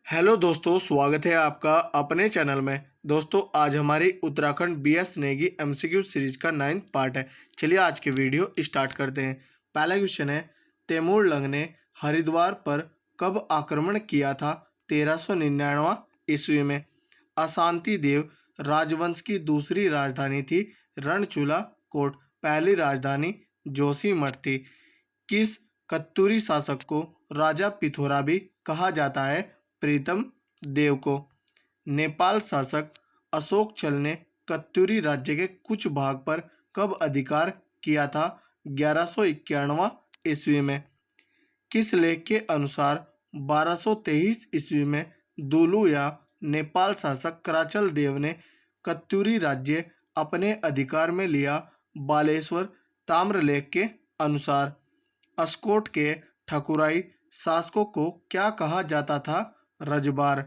Hello दोस्तों, स्वागत है आपका अपने चैनल में। दोस्तों, आज हमारी Uttarakhand B S Negi MCQ series का 9th पार्ट है। चलिए आज की वीडियो स्टार्ट करते हैं। पहला क्वेश्चन है, तैमूर लंग ने हरिद्वार पर कब आक्रमण किया था? 1399 ईस्वी में। अशांति देव राजवंश की दूसरी राजधानी थी रणचूला कोट। पहली राजधानी जोशीमठ थी। किस कत्तूरी शासक को राजा पिथोरा भी कहा जाता है? प्रीतम देव को। नेपाल शासक अशोक चल ने कत्तूरी राज्य के कुछ भाग पर कब अधिकार किया था? 1191 ईस्वी में। किस लेख के अनुसार 1223 ईस्वी में दुलु या नेपाल शासक कराचल देव ने कत्तूरी राज्य अपने अधिकार में लिया? बालेश्वर ताम्रलेख के अनुसार। अस्कोट के ठकुराई शासकों को क्या कहा जाता था? रजबार।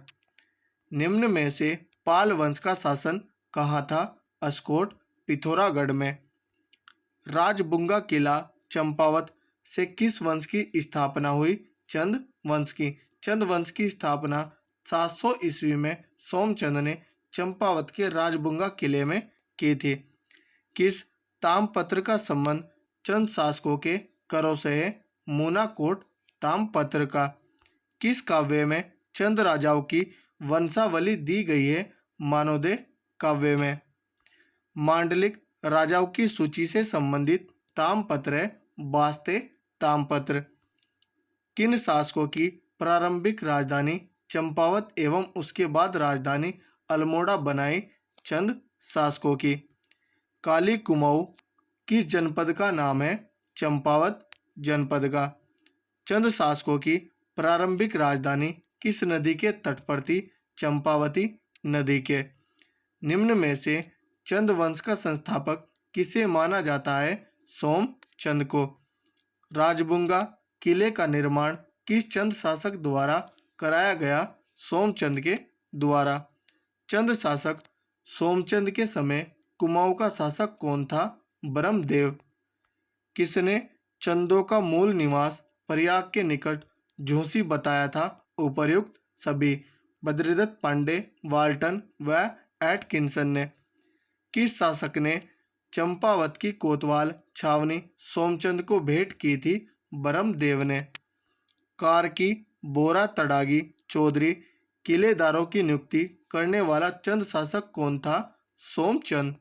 निम्न में से पाल वंश का शासन कहाँ था? अस्कोट पिथौरागढ़ में। राजबुंगा किला चंपावत से किस वंश की स्थापना हुई? चंद वंश की। चंद वंश की स्थापना 700 ईस्वी में सोमचंद ने चंपावत के राजबुंगा किले में की थी। किस ताम्रपत्र का संबंध चंद शासकों के करों से है? मूनाकोट ताम्रपत्र का। किस काव्य में चंद राजाओं की वंशावली दी गई है? मानवदे काव्य में। मांडलिक राजाओं की सूची से संबंधित ताम्रपत्र है वास्ते ताम्रपत्र। किन शासकों की प्रारंभिक राजधानी चंपावत एवं उसके बाद राजधानी अल्मोड़ा बनाई? चंद शासकों की। काली कुमाऊं किस जनपद का नाम है? चंपावत जनपद का। चंद शासकों की प्रारंभिक राजधानी किस नदी के तट पर थी? चंपावती नदी के। निम्न में से चंद वंश का संस्थापक किसे माना जाता है? सोमचंद को। राजबुंगा किले का निर्माण किस चंद शासक द्वारा कराया गया? सोमचंद के द्वारा। चंद शासक सोमचंद के समय कुमाऊं का शासक कौन था? ब्रह्मदेव। किसने चंदों का मूल निवास प्रयाग के निकट झूसी बताया था? उपर्युक्त सभी। बद्रीदत्त पांडे, वाल्टन व एटकिंसन ने। किस शासक ने चंपावत की कोतवाल छावनी सोमचंद को भेंट की थी? ब्रह्मदेव ने। कार की बोरा तड़ागी चौधरी किलेदारों की नियुक्ति करने वाला चंद शासक कौन था? सोमचंद।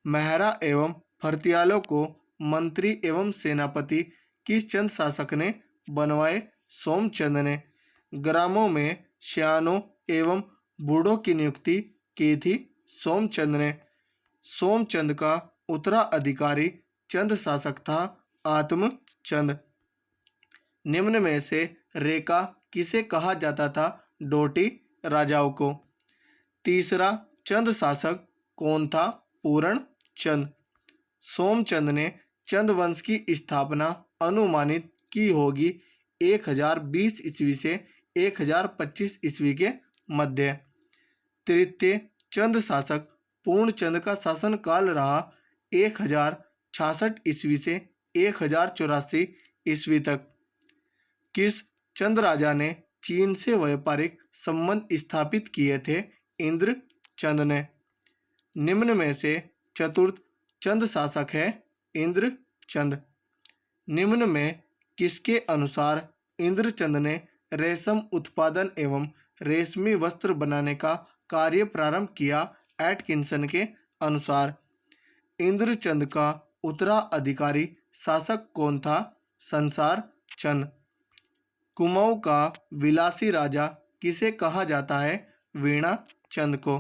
मेहरा एवं फर्तियालों को मंत्री एवं सेनापति किस चंद शासक ने बनवाए? सोमचंद ने। ग्रामों में श्यानों एवं बूढ़ों की नियुक्ति की थी सोमचंद ने। सोमचंद का उत्तराधिकारी चंद शासक था आत्मचंद। निम्न में से रेखा किसे कहा जाता था? डोटी राजाओं को। तीसरा चंद शासक कौन था? पूर्ण चंद। सोमचंद ने चंद वंश की स्थापना अनुमानित की होगी 1020 ईस्वी से 1025 ईस्वी के मध्य। तृतीय चंद शासक पूर्णचंद का शासनकाल रहा 1066 ईस्वी से 1084 ईस्वी तक। किस चंद राजा ने चीन से व्यापारिक संबंध स्थापित किए थे? इंद्रचंद ने। निम्न में से चतुर्थ चंद शासक है? इंद्रचंद। निम्न में किसके अनुसार इंद्रचंद ने रेशम उत्पादन एवं रेशमी वस्त्र बनाने का कार्य प्रारंभ किया? एटकिंसन के अनुसार। इंद्रचंद का उत्तराधिकारी शासक कौन था? संसार चंद। कुमाऊं का विलासी राजा किसे कहा जाता है? वीणा चंद को।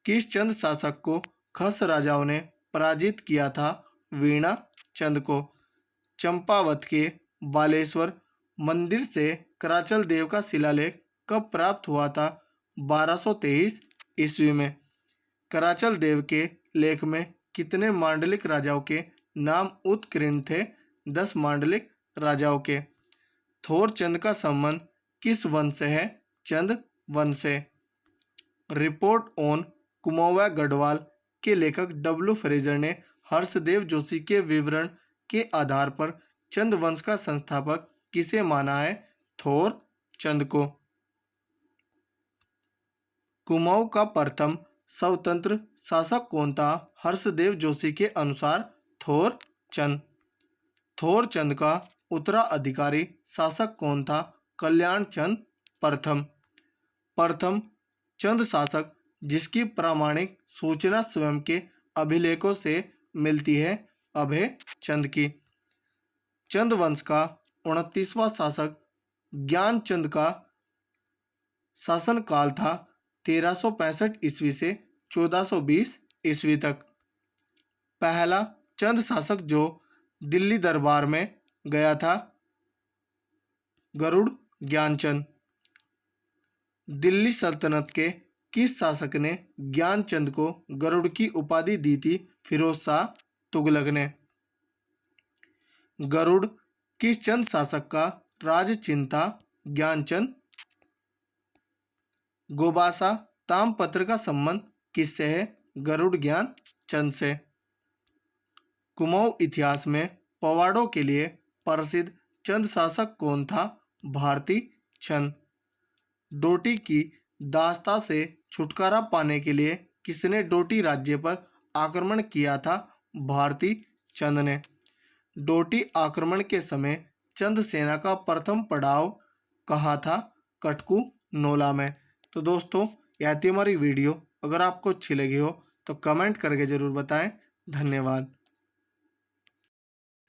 किस चंद शासक को खस राजाओं ने पराजित किया था? वीणा चंद को। चंपावत के बालेश्वर मंदिर से कराचल देव का शिलालेख कब प्राप्त हुआ था? 1223 ईस्वी में। कराचल देव के लेख में कितने मांडलिक राजाओं के नाम उत्कीर्ण थे? 10 मांडलिक राजाओं के। थोरचंद का संबंध किस वंश से है? चंद वंश से। रिपोर्ट ऑन कुमाऊं गढ़वाल के लेखक डब्ल्यू फ्रेजर ने हर्षदेव जोशी के विवरण के आधार पर चंद वंश का संस्थापक किसे माना है? थोरचंद को। कुमाऊं का प्रथम स्वतंत्र शासक कौन था? हर्षदेव जोशी के अनुसार थोर चंद। थोर चंद का उत्तराधिकारी शासक कौन था? कल्याण चंद प्रथम। प्रथम चंद शासक जिसकी प्रामाणिक सूचना स्वयं के अभिलेखों से मिलती है, अभय चंद की। चंद वंश का 29वां शासक ज्ञानचंद का शासनकाल था 1365 ईस्वी से 1420 ईस्वी तक। पहला चंद शासक जो दिल्ली दरबार में गया था, गरुड़ ज्ञानचंद। दिल्ली सल्तनत के किस शासक ने ज्ञानचंद को गरुड़ की उपाधि दी थी? फिरोज शाह तुगलक ने। गरुड़ किस चंद शासक का राज चिन्ह था? ज्ञानचंद। गोबासा ताम्रपत्र का संबंध किससे है? गरुड़ ज्ञान चंद से। कुमाऊं इतिहास में पवाड़ों के लिए प्रसिद्ध चंद शासक कौन था? भारती चंद। डोटी की दास्ता से छुटकारा पाने के लिए किसने डोटी राज्य पर आक्रमण किया था? भारती चंद ने। डोटी आक्रमण के समय चंद सेना का प्रथम पड़ाव कहाँ था? कटकू नोला में। तो दोस्तों, यह थी हमारी वीडियो। अगर आपको अच्छी लगी हो तो कमेंट करके ज़रूर बताएं। धन्यवाद।